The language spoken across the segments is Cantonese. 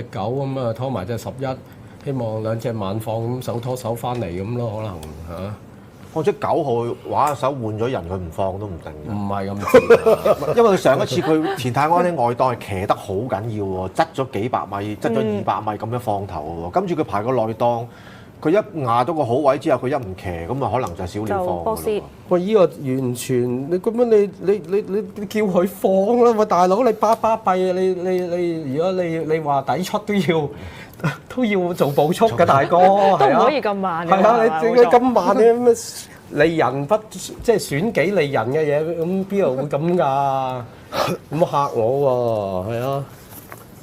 9咁啊，拖埋隻11，希望兩隻晚放咁手拖手翻嚟咁咯，可能嚇。或者9號玩手換咗人，佢唔放都唔定嘅。唔係咁遲，因為佢上一次佢田泰安啲外檔係騎得好緊要喎，側咗幾百米，側咗200米咁樣放頭喎。跟住佢排個內檔，佢一壓到個好位之後，佢一唔騎咁啊，可能就少料放㗎咯。喂，依個完全你咁樣你叫佢放啦，喂大佬你巴閉啊！你如果你話抵出都要做步速嘅大哥，都唔可以咁慢嘅。係啊，你咁慢你咩利人不即係損己利人嘅嘢，咁邊度會咁㗎？咁嚇我喎，係啊，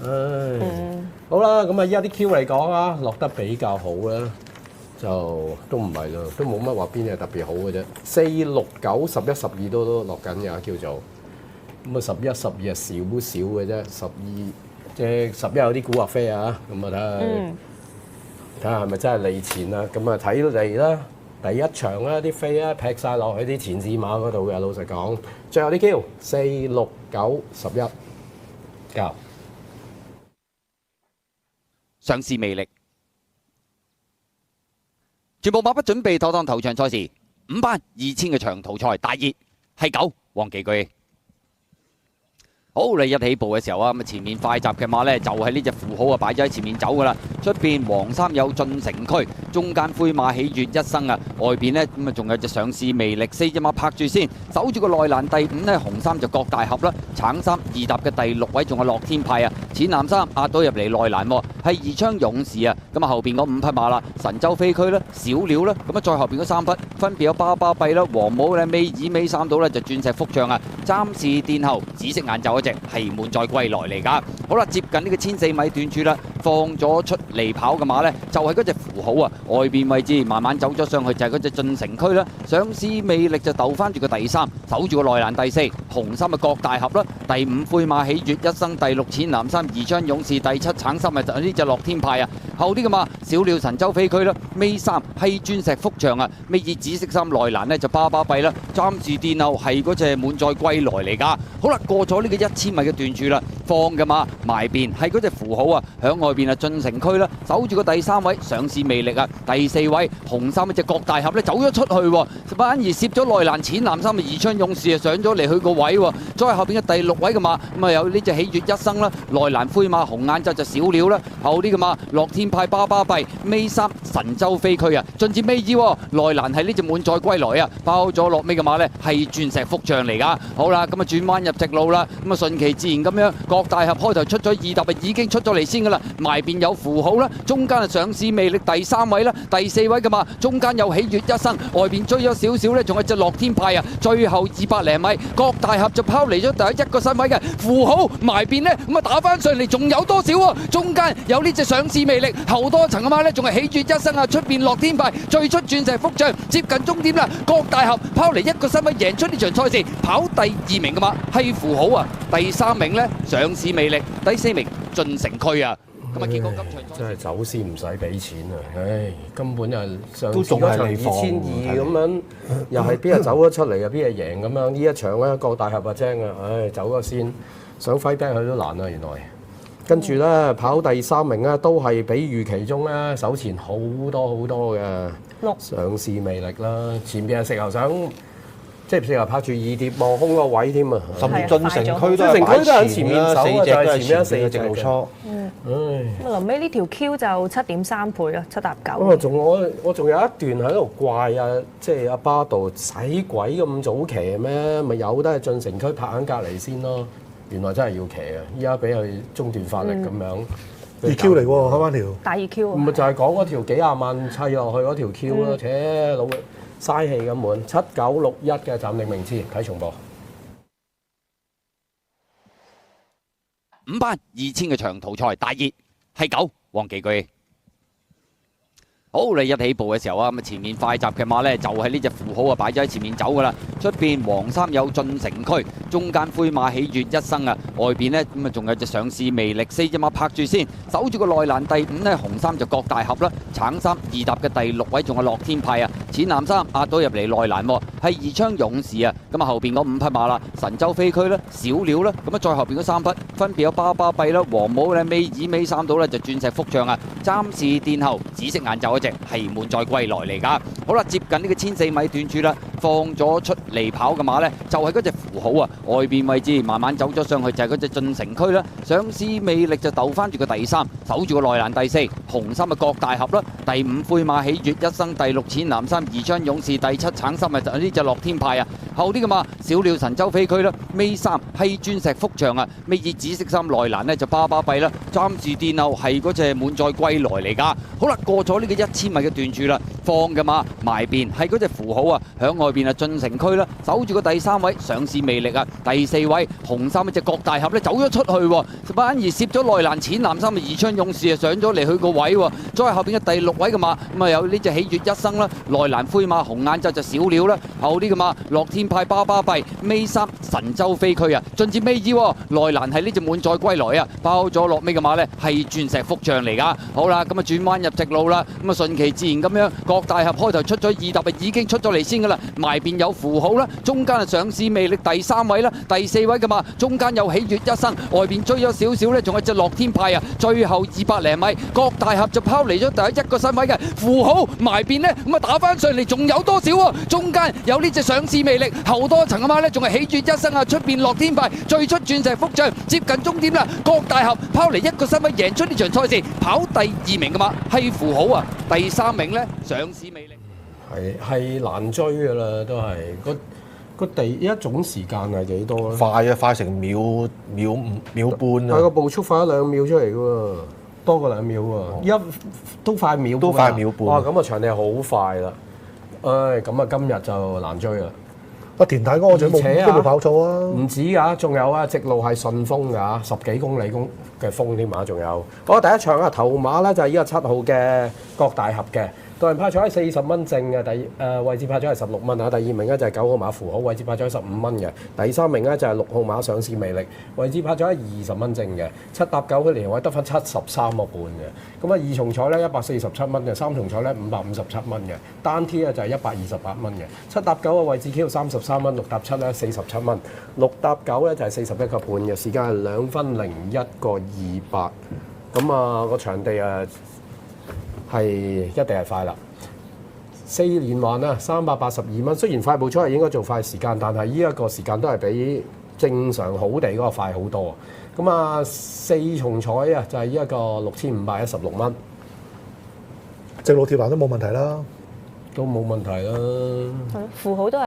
唉，好啦，咁啊依家啲 Q 嚟講啊，落得比較好啦。就都唔係咯，都冇乜話邊隻特別好嘅啫。4、6、9、11、12都落緊嘅叫做。咁啊11、12係少少嘅啫，12即係11有啲古惑飛啊，咁啊睇下係咪真係利錢啦。咁啊睇嚟啦，第一場啦啲飛啊劈晒落去啲前字馬嗰度嘅，老實講。最後啲 Q 4、6、9、11交。上市魅力。全部馬不準備妥當頭場賽事，5班2000嘅長途賽大熱係9黃旗居。好，你一起步嘅時候啊，咁前面快閘嘅馬呢，就係呢隻符號啊，擺咗喺前面走噶啦。出邊黃衫有進城區，中間灰馬喜悅一生啊，外邊呢，咁啊仲有隻上市魅力，4隻馬拍住先，守住個內欄第5呢，紅衫就各大俠啦，橙衫2搭嘅第6位仲係樂天派啊，淺藍衫壓到入嚟內欄喎，係宜昌勇士啊，咁啊後邊嗰5匹馬啦，神州飛區啦，小鳥啦，咁啊再後邊嗰3匹分別有巴巴閉啦、黃帽咧、尾二尾3到呢，就鑽石福將啊，暫時殿後紫色眼罩嗰隻係滿載歸來嚟㗎。好啦，接近呢個1004米段處啦，放咗出嚟跑嘅馬呢，就係嗰隻符號啊，外邊位置慢慢走咗上去就係嗰隻進城區啦。上市魅力就鬥翻住個第3，守住個內欄第4，紅衫嘅各大俠啦，第5灰馬喜悅一生，第6淺藍衫宜昌勇士，第7橙衫啊就呢隻樂天派啊。後啲嘅馬小鳥神州飛區啦，尾3係鑽石福將啊，尾二紫色衫內欄呢就巴巴閉啦，暫時殿後係嗰隻滿載歸來嚟㗎。好啦，過咗呢個1000米嘅段處啦，放嘅馬埋邊係嗰隻符號啊，響外邊啊進城區啦，守住個第3位上市魅力啊，第4位紅衫嗰隻各大俠咧走咗出去喎，反而攝咗內欄淺藍衫嘅宜昌勇士啊上咗嚟去個位喎，再後邊嘅第6位嘅馬咁啊有呢隻喜悅一生啦，內欄灰馬紅眼罩就小鳥啦，後啲嘅馬樂天派巴巴閉，尾3神州飛區啊，進至尾二，內欄係呢隻滿載歸來啊，包咗落尾嘅馬咧係鑽石福將嚟㗎。好啦，咁啊轉彎入直路啦，咁啊順其自然咁樣，各大俠開頭出咗2搭啊已經出咗嚟先㗎啦，埋邊有符號啦，中間啊上市魅力第3位啦，第4位㗎嘛，中間有喜悅一生，外邊追咗少少咧，仲有隻樂天派啊，最後200零米，各大俠就拋離咗第1個身位嘅符號埋邊呢，咁啊打翻上嚟仲有多少喎？中間有呢隻上市魅力，後多層嘅馬呢，仲係喜悅一生啊，出邊樂天派最出鑽石福將，接近終點啦，各大俠拋離1個身位贏出呢場賽事，跑第2名嘅馬係符號啊，第3名呢，上市魅力，第4名進城區啊。咁啊，結果今場真係走先唔使俾錢啊！唉，根本就係上都仲係未放2200咁樣，又係邊日走咗出嚟啊？邊日贏咁樣？呢一場咧，各大俠啊精啊！唉，走咗先，想揮兵佢都難啊！原來。跟住咧跑第3名咧，都係比預期中咧手前好多好多嘅上市魅力啦。前邊係石頭想。即係石頭拍住2碟望空個位添啊！甚至進城區都喺前面手啊，就係前面4隻路初。咁臨尾呢條 Q 就7.3倍咯，7搭9。我仲有一段喺度怪啊，即係阿巴道使鬼咁早騎咩？咪有得係進城區拍喺隔離先咯。原來真係要騎啊！依家俾佢中段發力咁樣。2 Q 嚟喎，開翻條。大2 Q。咪就係講嗰條幾廿萬砌落去嗰條 Q 咯，扯老嘥氣咁滿7961嘅暫定名次睇重播。5班2000嘅長途賽大熱係9黃旗居。好，你一起步嘅時候啊，咁前面快閘嘅馬呢，就係呢隻符號啊，擺咗喺前面走噶啦。出邊黃衫有進城區，中間灰馬喜悅一生啊，外邊呢，咁啊仲有隻上市魅力，4隻馬拍住先，守住個內欄第5呢，紅衫就各大俠啦，橙衫2搭嘅第6位仲係樂天派啊，淺淺藍衫壓到入嚟內欄喎，係宜昌勇士啊。咁啊後邊嗰5匹馬啦，神州飛區啦、小鳥啦，咁啊再後邊嗰3匹分別有巴巴閉啦、黃帽咧、尾二尾3到咧就鑽石福將啊。暫時殿後紫色眼罩嗰隻係滿載歸來嚟㗎。好啦，接近呢個1004米段處啦，放咗出嚟跑嘅馬呢，就係嗰隻符號啊，外邊位置慢慢走咗上去就係嗰隻進城區啦。上市魅力就鬥翻住個第3，守住個內欄第4，紅衫嘅郭大俠啦，第5灰馬喜悅一生，第6淺藍衫宜昌勇士，第7橙衫啊就呢隻樂天派啊。後啲嘅馬小鳥神州飛區啦，尾3係鑽石福將啊，尾二紫色衫內欄呢就巴巴閉啦。暫時殿後係嗰隻滿載歸來嚟㗎。好啦，過咗呢個1000米嘅段處啦，放嘅馬埋邊係嗰隻符號啊，響外邊啊進城區啦，守住個第3位上市魅力啊，第4位紅衫嗰隻郭大俠咧走咗出去喎，反而攝咗內欄淺藍衫嘅宜昌勇士啊上咗嚟佢個位喎，再後邊嘅第6位嘅馬咁啊有呢隻喜悅一生啦，內欄灰馬紅眼罩就小鳥啦，後啲嘅馬樂天派巴巴閉，尾3神州飛區啊，進至尾二喎，內欄係呢隻滿載歸來啊，包咗落尾嘅馬咧係鑽石福將嚟㗎。好啦，咁啊轉彎入直路啦，咁啊順其自然咁樣，郭大俠開頭出咗2踏啊，已經出咗嚟先㗎啦，埋邊有符號啦，中間啊上市魅力第3位啦，第4位㗎嘛，中間有喜悅一生，外邊追咗少少咧，仲有隻樂天派啊，最後200零米，郭大俠就拋離咗第1個身位嘅符號埋邊呢，咁啊打翻上嚟，仲有多少喎？中間有呢隻上市魅力，後多層嘅馬咧，仲係喜悅一生啊，出邊樂天派最出鑽石福將，接近終點啦，郭大俠拋離1個身位，贏出呢場賽事，跑第2名嘅馬係符號啊，第3名呢，上市魅力。係難追㗎啦，都係個地一總時間係幾多咧？快啊，快成秒半啊！係個步速快咗2秒出嚟㗎喎，多過2秒喎，依家都快秒半啊，都快秒半哇！咁啊場地好快啦，唉，咁啊今日就難追啦。阿田太哥仔冇都冇跑錯啊！唔止㗎，仲有啊，直路係順風㗎，10幾公里嘅風添嘛，仲有。好，第一場啊，頭馬咧就係依個7號嘅郭大俠嘅。個人派彩係40蚊正嘅，位置派彩係16蚊啊。第2名咧就係9號馬符號，位置派彩15蚊嘅。第3名咧就係6號馬上市魅力，位置派彩係20蚊正嘅。7搭9嘅年位得分73個半嘅。咁啊2重彩咧147蚊嘅，3重彩咧557蚊嘅。單 T 咧就係128蚊嘅。7搭9嘅位置 Q 33蚊，6搭7咧47蚊，6搭9咧就係41個半嘅。時間係2分01個28。咁啊個場地啊〜係一定係快啦，4連環啦，382蚊。雖然快步出係應該做快時間，但係依一個時間都係比正常好地嗰個快好多。咁啊4重彩啊，就係依一個6516蚊，直路貼欄都冇問題啦，都冇問題啦。符號都係。